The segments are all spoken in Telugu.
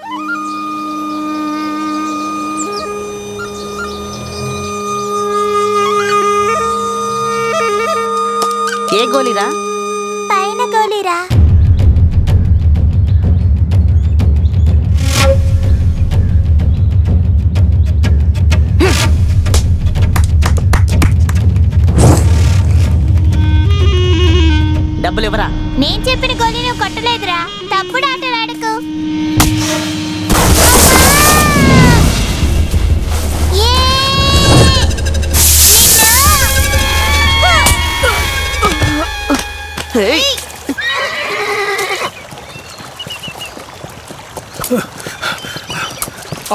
ఏ గోలీరా? పైన గోలీరా. డబ్బులు ఇవ్వరా? నేను చెప్పిన గోలీ నువ్వు కొట్టలేదురా. తప్పుడు ఆటలు ఆడకు.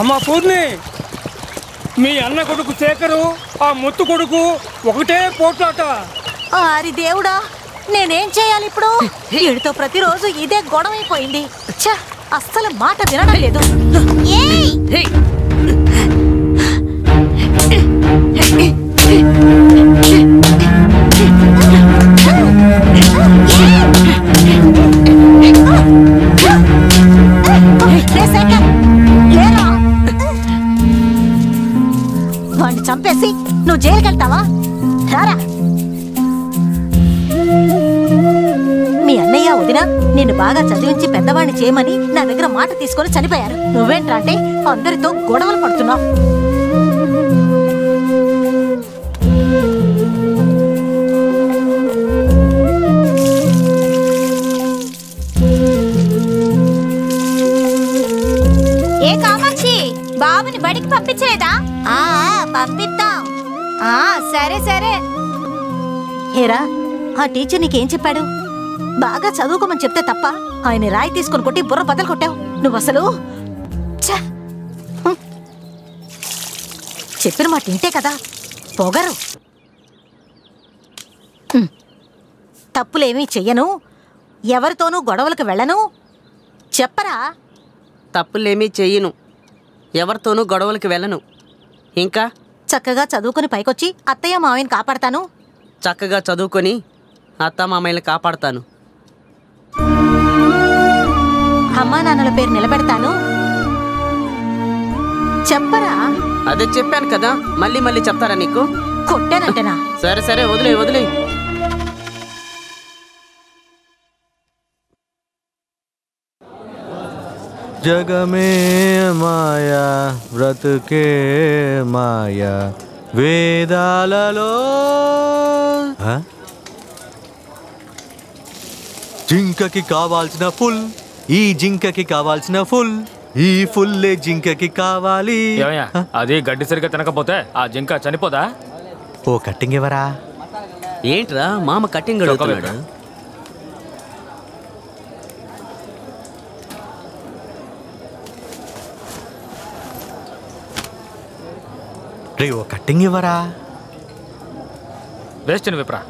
అమ్మా పూర్ణి, మీ అన్న కొడుకు శేఖరు ఆ ముత్తు కొడుకు ఒకటే పోట్లాట. అరి దేవుడా, నేనేం చేయాలి ఇప్పుడు? వీడితో ప్రతిరోజు ఇదే గొడవైపోయింది. అస్సలు మాట వినడం లేదు. వాడిని చంపేసి నువ్వు జైలుకి వెళ్తావా? రారా. మీ అన్నయ్య వదిన నిన్ను బాగా చదివించి పెద్దవాడిని చేయమని నా దగ్గర మాట తీసుకొని చనిపోయారు. నువ్వేంట్రా అంటే అందరితో గొడవలు పడుతున్నావు. ఏ కామాక్షి, బాబుని బడికి పంపించలేదా? పంపిద్దాం. సరే సరే. హేరా, ఆ టీచర్ నీకేం చెప్పాడు? బాగా చదువుకోమని చెప్తే తప్ప ఆయన రాయి తీసుకొని కొట్టి బుర్ర బద్దలు కొట్టావు. నువ్వు అసలు చెప్పిన మాట ఇంతే కదా. పొగరు. తప్పులేమీ చెయ్యను, ఎవరితోనూ గొడవలకు వెళ్ళను. చెప్పరా? తప్పులేమీ చెయ్యను, ఎవరితోనూ గొడవలకి వెళ్ళను. ఇంకా చక్కగా చదువుకుని పైకొచ్చి అత్తయ్య మావయ్యని కాపాడతాను. చక్కగా చదువుకొని అత్త మామయ్యని కాపాడతాను. అమ్మా నాన్నల పేరు నిలబెడతాను. చెప్పరా? అదే చెప్పాను కదా, మళ్ళీ మళ్ళీ చెప్తారా నీకు? కొట్టానంటేనా? సరే సరే, వదిలే వదిలే. జగమే మాయా బ్రతుకే మాయా వేదాలలో జింకకి కావాల్సిన ఫుల్, ఈ జింకకి కావాల్సిన ఫుల్, ఈ ఫుల్లే జింకకి కావాలి. అది గడ్డి సరిగ్గా తినకపోతే ఆ జింక చనిపోదా? ఓ కట్టింగ్ ఇవ్వరా? ఏంట్రా మామ కట్టింగ్ అడుగుతున్నాడు? రే ఓ కట్టింగ్ ఇవ్వరా? వేస్ట్ విప్రా.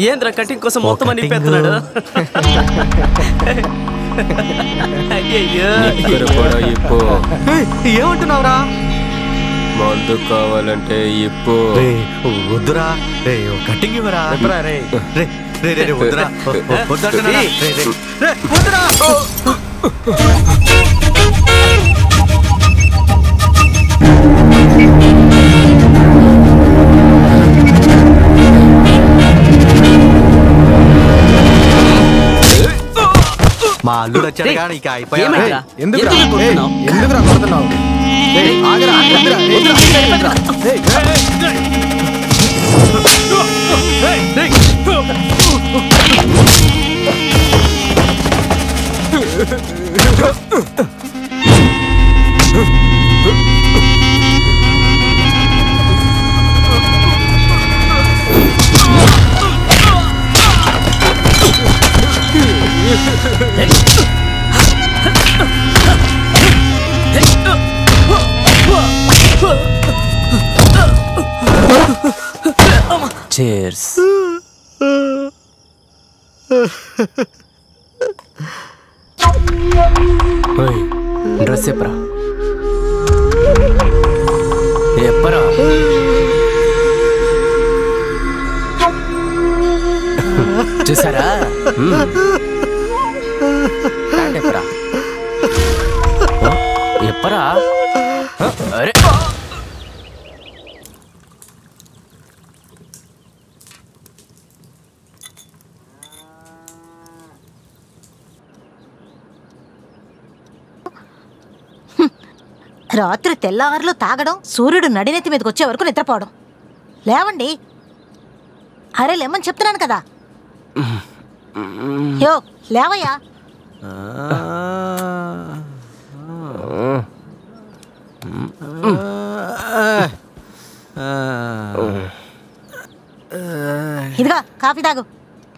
ఏంద్రా కటింగ్ కోసం మొత్తం అని పెడుతున్నాడు? ఏమంటున్నావురా? మందు కావాలంటే ఇప్పు. వద్దురా. రే కటింగ్ ఇవ్వరా? రే రే రే వద్దురా. వద్దంటున్నా. వద్దురా. మా అల్లుడు వచ్చాడు కానీ ఇక అయిపోయావు. ఎందుకురా కొడుతున్నావు? Cheers. డ్రెస్ ఎప్పరా? ఎప్పరా? చూసారా? రాత్రి తెల్లవారులు తాగడం, సూర్యుడు నడినెత్తి మీదకి వచ్చే వరకు నిద్రపోవడం. లేవండి. అరే లేమని చెప్తున్నాను కదా. యో లేవయ్యా. ఇదిగా కాఫీ తాగు.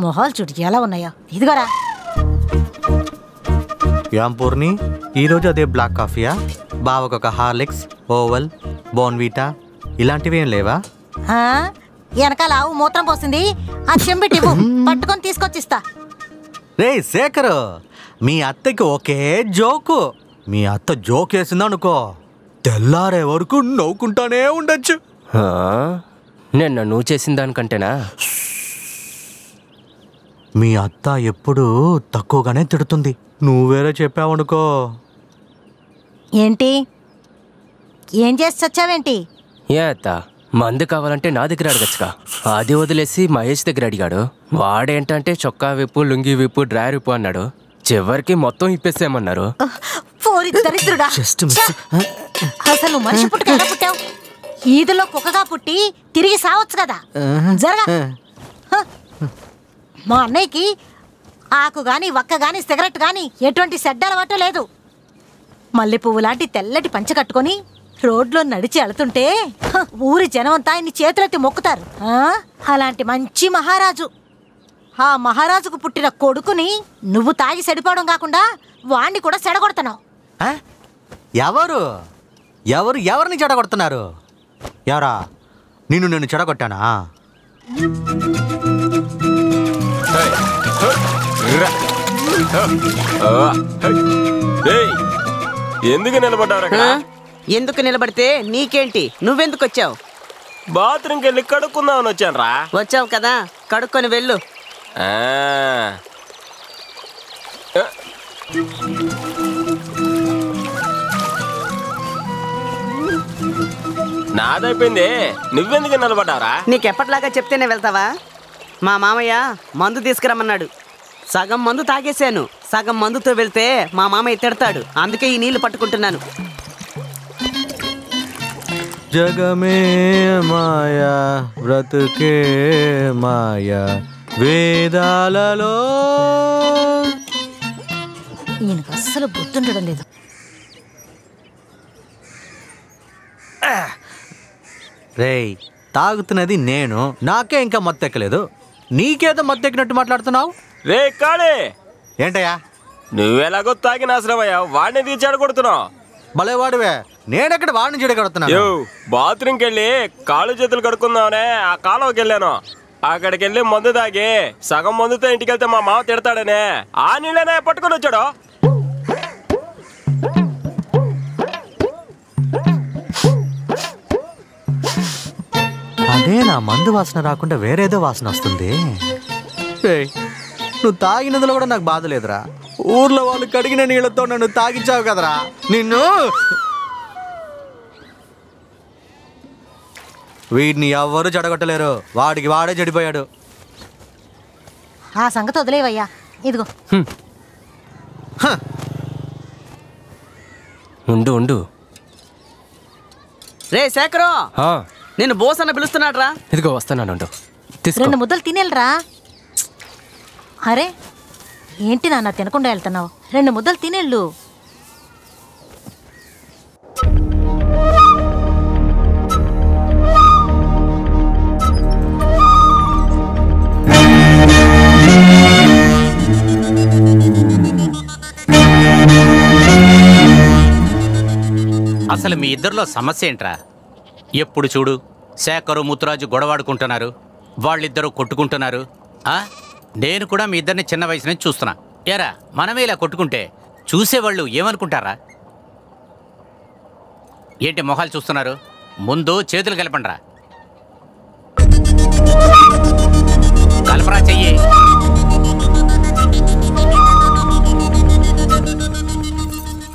మొహాలు చూడు ఎలా ఉన్నాయో. ఇదిగోరా. యాం పూర్ణి, ఈరోజు అదే బ్లాక్ కాఫీయా? బావకొక హార్లిక్స్, ఓవల్, బోన్వీటా ఇలాంటివి ఏం లేవా? వెనకాల ఆవు మూత్రం పోసింది. ఆ చెంబిటి పట్టుకొని తీసుకొచ్చిస్తా. రే శేఖర్, మీ అత్తకి ఒకే జోకు. మీ అత్త జోక్ వేసిందనుకో, తెల్లారే వరకు నవ్వుకుంటానే ఉండొచ్చు. నిన్న నువ్వు చేసిన దానికంటేనా? మీ అత్త ఎప్పుడు తక్కువగానే తిడుతుంది. నువ్వేరే చెప్పావనుకో. ఏంటి ఏం చేసి చచ్చావేంటి? ఏ అత్త, మందు కావాలంటే నా దగ్గర అడగచ్చుగా. అది వదిలేసి మహేష్ దగ్గర అడిగాడు. వాడేంటంటే చొక్కా విప్పు, లుంగి విప్పు, డ్రైర్ విప్పు అన్నాడు. చివరికి మొత్తం ఇప్పేసేయమన్నారు. అసలు నువ్వు మనిషి పుట్టుక ఎలా పుట్టావు? ఈదులో కుక్కగా పుట్టి తిరిగి సావచ్చు కదా. జరగా. మా అన్నయ్యకి ఆకు గాని, వక్క గాని, సిగరెట్ గాని ఎటువంటి చెడ్డ అలవాటు లేదు. మల్లె పువ్వు లాంటి తెల్లటి పంచ కట్టుకొని రోడ్లో నడిచి వెళుతుంటే ఊరి జనమంతా ఆయన్ని చేతులెత్తి మొక్కుతారు. అలాంటి మంచి మహారాజు. ఆ మహారాజుకు పుట్టిన కొడుకుని నువ్వు తాగి చెడిపోవడం కాకుండా వాణ్ణి కూడా చెడగొడుతున్నావు. ఎవరు ఎవరు ఎవరిని చెడగొడుతున్నారు? ఎవరా? నిన్ను చెడగొట్టానా? ఎందుకు నిలబడ్డారు? ఎందుకు నిలబడితే నీకేంటి? నువ్వెందుకు వచ్చావు? బాత్రూమ్కి వెళ్ళి కడుక్కుందామని వచ్చాను రా. వచ్చావు కదా, కడుక్కొని వెళ్ళు. నాదైపోయింది, నువ్వెందుకు నిలబడ్డారా? నీకెప్పట్లాగా చెప్తేనే వెళ్తావా? మా మామయ్య మందు తీసుకురమ్మన్నాడు. సగం మందు తాగేశాను. సగం మందుతో వెళ్తే మా మామయ్య తిడతాడు. అందుకే ఈ నీళ్లు పట్టుకుంటున్నాను. జగమే మాయా, బ్రతుకే మాయా, వేదాలలో. ఈయనకు అస్సలు గుర్తుండడం లేదు. రేయ్, తాగుతున్నది నేను. నాకే ఇంకా మత్తెక్కలేదు. నీకేదో మత్తెక్కినట్టు మాట్లాడుతున్నావు. రే కాళీ, ఏంటయ్యా? నువ్వెలాగో తాగి నాశనమయ్యా, వాడిని తీర్చాడు కొడుతున్నావు. భలేవాడివే, నేనెక్కడ వాడిని చెడగొడుతున్నా? బాత్రూమ్కి వెళ్ళి కాళ్ళు చేతులు కడుక్కుందామనే ఆ కాలువకి వెళ్ళాను. అక్కడికి వెళ్ళి మందు తాగి సగం మందుతో ఇంటికి వెళ్తే మా మామ తిడతాడనే ఆ నీళ్ళనే పట్టుకొని వచ్చాడు. అదే నా మందు వాసన రాకుండా వేరేదో వాసన వస్తుంది. నువ్వు తాగినందులో కూడా నాకు బాధ లేదురా. ఊర్లో వాళ్ళు కడిగిన నీళ్ళతో నన్ను తాగించావు కదరా. నిన్ను వీడిని ఎవ్వరూ చెడగొట్టలేరు. వాడికి వాడే చెడిపోయాడు. ఆ సంగతి వదిలేవయ్యా. ఇదిగో ఉండు ఉండు. రే శేఖరు, నేను బోస్ అన్న పిలుస్తున్నాడు రా. ఇదిగో వస్తాను. 2 ముద్దలు తినేళ్ళరా. అరే ఏంటి నాన్న తినకుండా వెళ్తున్నావు? 2 ముద్దలు తినేళ్ళు. అసలు మీ ఇద్దరిలో సమస్య ఏంట్రా? ఎప్పుడు చూడు శేఖరు ముత్తురాజు గొడవాడుకుంటున్నారు, వాళ్ళిద్దరూ కొట్టుకుంటున్నారు. నేను కూడా మీ ఇద్దరిని చిన్న వయసు నుంచి చూస్తున్నా. ఏరా, మనమే ఇలా కొట్టుకుంటే చూసేవాళ్ళు ఏమనుకుంటారా? ఏంటి మొహాలు చూస్తున్నారు? ముందు చేతులు కలపండిరా. కలపరా చెయ్యి.